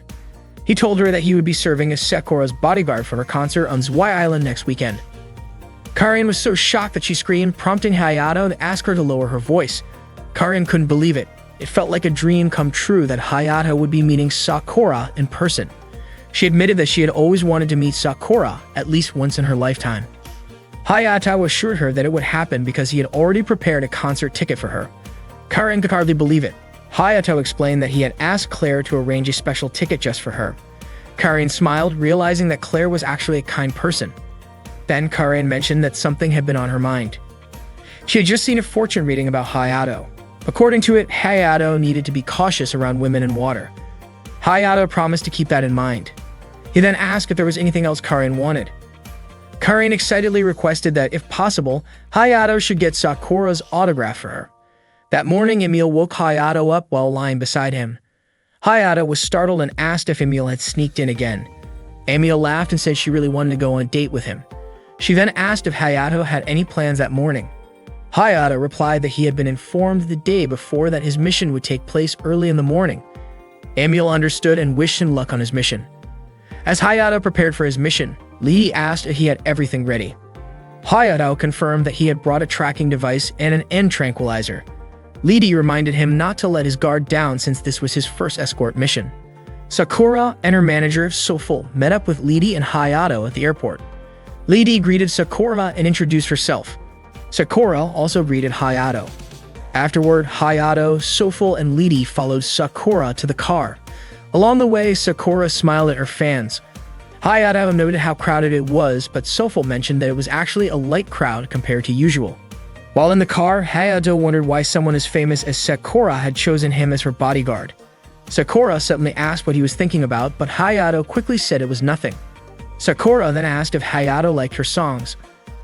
He told her that he would be serving as Sakura's bodyguard for her concert on Zwei Island next weekend. Karin was so shocked that she screamed, prompting Hayato to ask her to lower her voice. Karin couldn't believe it. It felt like a dream come true that Hayato would be meeting Sakura in person. She admitted that she had always wanted to meet Sakura at least once in her lifetime. Hayato assured her that it would happen because he had already prepared a concert ticket for her. Karin could hardly believe it. Hayato explained that he had asked Claire to arrange a special ticket just for her. Karin smiled, realizing that Claire was actually a kind person. Then Karin mentioned that something had been on her mind. She had just seen a fortune reading about Hayato. According to it, Hayato needed to be cautious around women and water. Hayato promised to keep that in mind. He then asked if there was anything else Karin wanted. Karin excitedly requested that, if possible, Hayato should get Sakura's autograph for her. That morning, Emil woke Hayato up while lying beside him. Hayato was startled and asked if Emil had sneaked in again. Emil laughed and said she really wanted to go on a date with him. She then asked if Hayato had any plans that morning. Hayato replied that he had been informed the day before that his mission would take place early in the morning. Emil understood and wished him luck on his mission. As Hayato prepared for his mission, Lee asked if he had everything ready. Hayato confirmed that he had brought a tracking device and an end tranquilizer. Lidi reminded him not to let his guard down since this was his first escort mission. Sakura and her manager, Soful, met up with Lidi and Hayato at the airport. Lidi greeted Sakura and introduced herself. Sakura also greeted Hayato. Afterward, Hayato, Soful, and Lidi followed Sakura to the car. Along the way, Sakura smiled at her fans. Hayato noted how crowded it was, but Soful mentioned that it was actually a light crowd compared to usual. While in the car, Hayato wondered why someone as famous as Sakura had chosen him as her bodyguard. Sakura suddenly asked what he was thinking about, but Hayato quickly said it was nothing. Sakura then asked if Hayato liked her songs.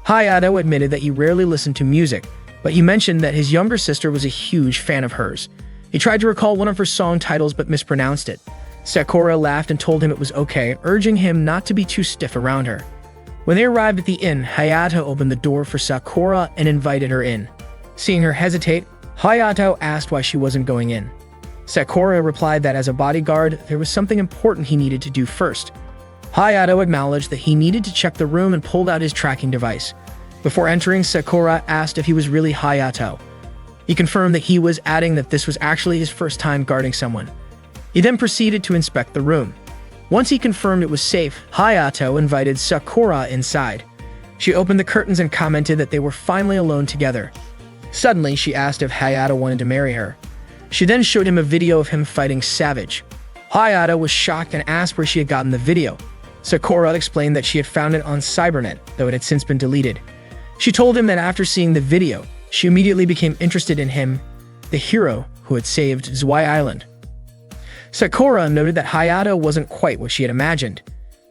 Hayato admitted that he rarely listened to music, but he mentioned that his younger sister was a huge fan of hers. He tried to recall one of her song titles but mispronounced it. Sakura laughed and told him it was okay, urging him not to be too stiff around her. When they arrived at the inn, Hayato opened the door for Sakura and invited her in. Seeing her hesitate, Hayato asked why she wasn't going in. Sakura replied that as a bodyguard, there was something important he needed to do first. Hayato acknowledged that he needed to check the room and pulled out his tracking device. Before entering, Sakura asked if he was really Hayato. He confirmed that he was, adding that this was actually his first time guarding someone. He then proceeded to inspect the room. Once he confirmed it was safe, Hayato invited Sakura inside. She opened the curtains and commented that they were finally alone together. Suddenly, she asked if Hayato wanted to marry her. She then showed him a video of him fighting Savage. Hayato was shocked and asked where she had gotten the video. Sakura explained that she had found it on Cybernet, though it had since been deleted. She told him that after seeing the video, she immediately became interested in him, the hero who had saved Zwei Island. Sakura noted that Hayato wasn't quite what she had imagined.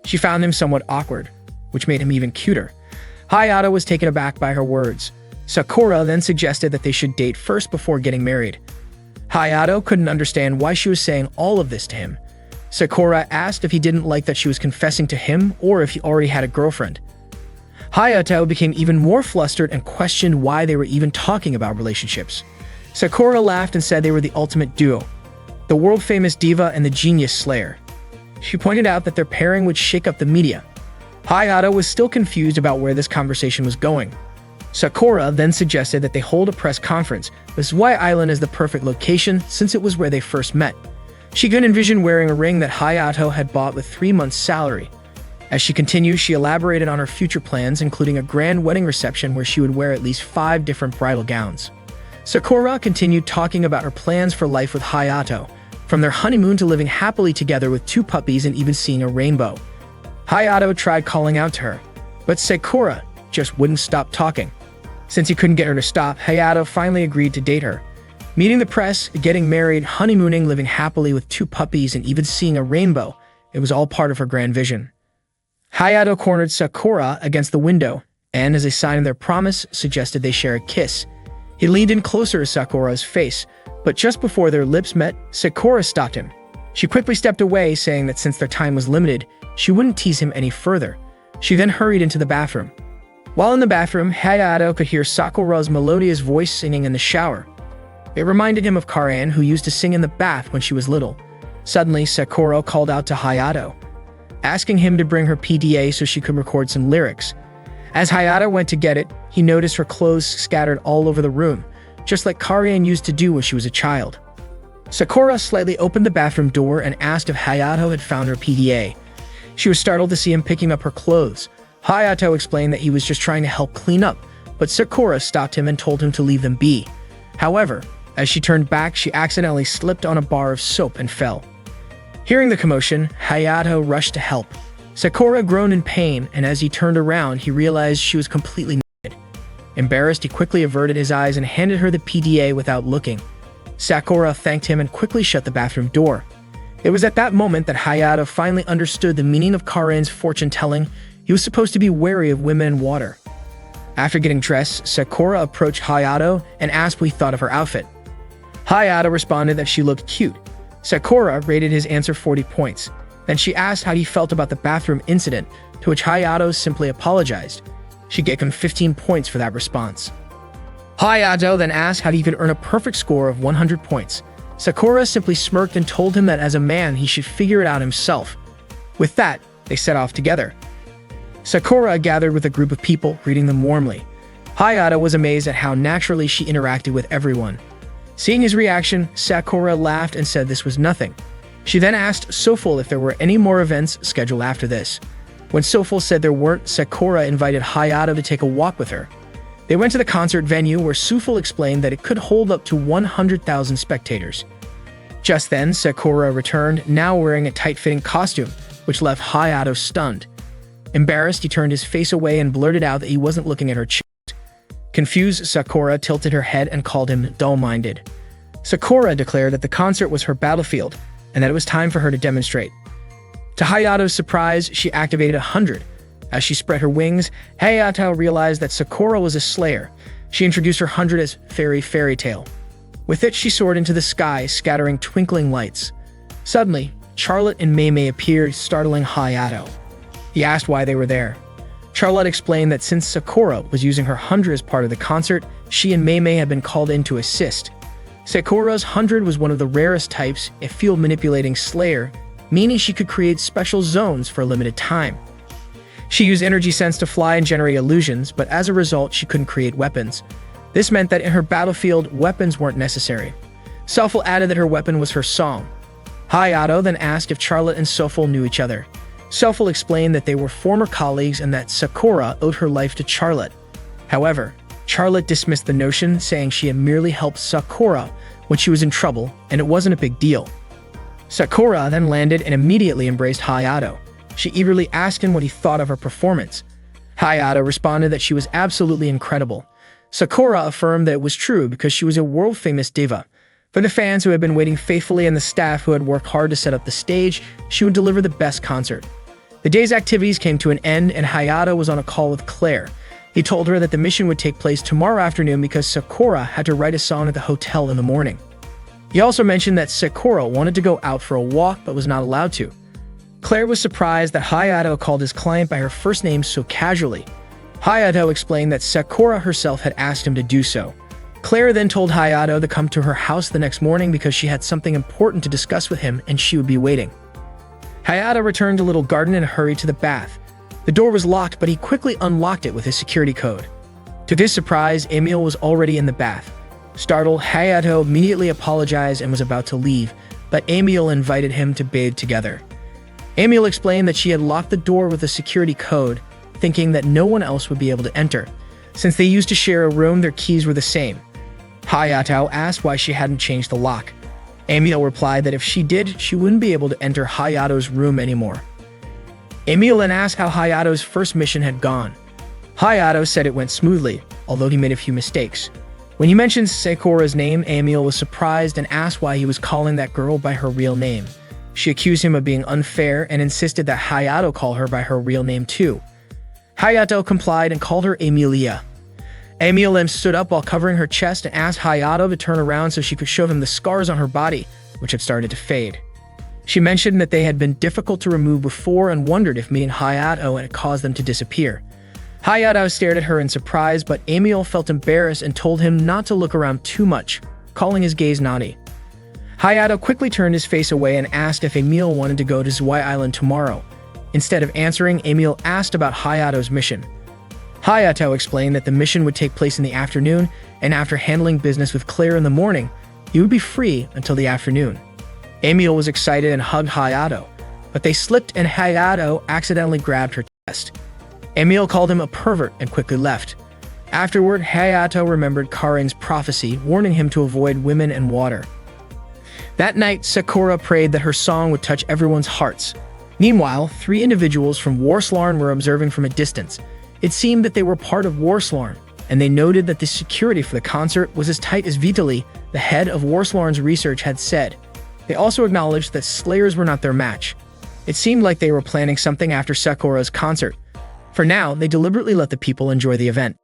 She found him somewhat awkward, which made him even cuter. Hayato was taken aback by her words. Sakura then suggested that they should date first before getting married. Hayato couldn't understand why she was saying all of this to him. Sakura asked if he didn't like that she was confessing to him or if he already had a girlfriend. Hayato became even more flustered and questioned why they were even talking about relationships. Sakura laughed and said they were the ultimate duo, the world-famous diva and the genius slayer. She pointed out that their pairing would shake up the media. Hayato was still confused about where this conversation was going. Sakura then suggested that they hold a press conference, as Zwei Island is the perfect location since it was where they first met. She could envision wearing a ring that Hayato had bought with 3 months' salary. As she continued, she elaborated on her future plans, including a grand wedding reception where she would wear at least 5 different bridal gowns. Sakura continued talking about her plans for life with Hayato, from their honeymoon to living happily together with 2 puppies and even seeing a rainbow. Hayato tried calling out to her, but Sakura just wouldn't stop talking. Since he couldn't get her to stop, Hayato finally agreed to date her. Meeting the press, getting married, honeymooning, living happily with 2 puppies, and even seeing a rainbow, it was all part of her grand vision. Hayato cornered Sakura against the window, and as a sign of their promise, suggested they share a kiss. He leaned in closer to Sakura's face, but just before their lips met, Sakura stopped him. She quickly stepped away, saying that since their time was limited, she wouldn't tease him any further. She then hurried into the bathroom. While in the bathroom, Hayato could hear Sakura's melodious voice singing in the shower. It reminded him of Karen, who used to sing in the bath when she was little. Suddenly, Sakura called out to Hayato, asking him to bring her PDA so she could record some lyrics. As Hayato went to get it, he noticed her clothes scattered all over the room, just like Karen used to do when she was a child. Sakura slightly opened the bathroom door and asked if Hayato had found her PDA. She was startled to see him picking up her clothes. Hayato explained that he was just trying to help clean up, but Sakura stopped him and told him to leave them be. However, as she turned back, she accidentally slipped on a bar of soap and fell. Hearing the commotion, Hayato rushed to help. Sakura groaned in pain, and as he turned around, he realized she was completely naked. Embarrassed, he quickly averted his eyes and handed her the PDA without looking. Sakura thanked him and quickly shut the bathroom door. It was at that moment that Hayato finally understood the meaning of Karen's fortune-telling. He was supposed to be wary of women and water. After getting dressed, Sakura approached Hayato and asked what he thought of her outfit. Hayato responded that she looked cute. Sakura rated his answer 40 points. Then she asked how he felt about the bathroom incident, to which Hayato simply apologized. She gave him 15 points for that response. Hayato then asked how he could earn a perfect score of 100 points. Sakura simply smirked and told him that as a man he should figure it out himself. With that, they set off together. Sakura gathered with a group of people, greeting them warmly. Hayato was amazed at how naturally she interacted with everyone. Seeing his reaction, Sakura laughed and said this was nothing. She then asked Soful if there were any more events scheduled after this. When Soful said there weren't, Sakura invited Hayato to take a walk with her. They went to the concert venue where Soful explained that it could hold up to 100,000 spectators. Just then, Sakura returned, now wearing a tight-fitting costume, which left Hayato stunned. Embarrassed, he turned his face away and blurted out that he wasn't looking at her chest. Confused, Sakura tilted her head and called him dull-minded. Sakura declared that the concert was her battlefield, and that it was time for her to demonstrate. To Hayato's surprise, she activated 100. As she spread her wings, Hayato realized that Sakura was a slayer. She introduced her 100 as Fairy Tale. With it, she soared into the sky, scattering twinkling lights. Suddenly, Charlotte and Mei appeared, startling Hayato. He asked why they were there. Charlotte explained that since Sakura was using her 100 as part of the concert, she and Mei Mei had been called in to assist. Sakura's 100 was one of the rarest types, a field-manipulating slayer, meaning she could create special zones for a limited time. She used energy sense to fly and generate illusions, but as a result, she couldn't create weapons. This meant that in her battlefield, weapons weren't necessary. Sofel added that her weapon was her song. Hayato then asked if Charlotte and Sofel knew each other. Sofel explained that they were former colleagues and that Sakura owed her life to Charlotte. However, Charlotte dismissed the notion, saying she had merely helped Sakura when she was in trouble, and it wasn't a big deal. Sakura then landed and immediately embraced Hayato. She eagerly asked him what he thought of her performance. Hayato responded that she was absolutely incredible. Sakura affirmed that it was true because she was a world-famous diva. For the fans who had been waiting faithfully and the staff who had worked hard to set up the stage, she would deliver the best concert. The day's activities came to an end and Hayato was on a call with Claire. He told her that the mission would take place tomorrow afternoon because Sakura had to write a song at the hotel in the morning. He also mentioned that Sakura wanted to go out for a walk but was not allowed to. Claire was surprised that Hayato called his client by her first name so casually. Hayato explained that Sakura herself had asked him to do so. Claire then told Hayato to come to her house the next morning because she had something important to discuss with him and she would be waiting. Hayato returned to Little Garden and hurried to the bath. The door was locked, but he quickly unlocked it with his security code. To his surprise, Emil was already in the bath. Startled, Hayato immediately apologized and was about to leave, but Emil invited him to bathe together. Emil explained that she had locked the door with a security code, thinking that no one else would be able to enter. Since they used to share a room, their keys were the same. Hayato asked why she hadn't changed the lock. Emil replied that if she did, she wouldn't be able to enter Hayato's room anymore. Emil then asked how Hayato's first mission had gone. Hayato said it went smoothly, although he made a few mistakes. When he mentioned Sakura's name, Emil was surprised and asked why he was calling that girl by her real name. She accused him of being unfair and insisted that Hayato call her by her real name too. Hayato complied and called her Emilia. Emil then stood up while covering her chest and asked Hayato to turn around so she could show him the scars on her body, which had started to fade. She mentioned that they had been difficult to remove before and wondered if meeting Hayato had caused them to disappear. Hayato stared at her in surprise, but Emil felt embarrassed and told him not to look around too much, calling his gaze naughty. Hayato quickly turned his face away and asked if Emil wanted to go to Zwei Island tomorrow. Instead of answering, Emil asked about Hayato's mission. Hayato explained that the mission would take place in the afternoon, and after handling business with Claire in the morning, he would be free until the afternoon. Emil was excited and hugged Hayato, but they slipped and Hayato accidentally grabbed her chest. Emil called him a pervert and quickly left. Afterward, Hayato remembered Karen's prophecy, warning him to avoid women and water. That night, Sakura prayed that her song would touch everyone's hearts. Meanwhile, 3 individuals from Warslarn were observing from a distance. It seemed that they were part of Warslarn, and they noted that the security for the concert was as tight as Vitali, the head of Warslarn's research, had said. They also acknowledged that Slayers were not their match. It seemed like they were planning something after Sakura's concert. For now, they deliberately let the people enjoy the event.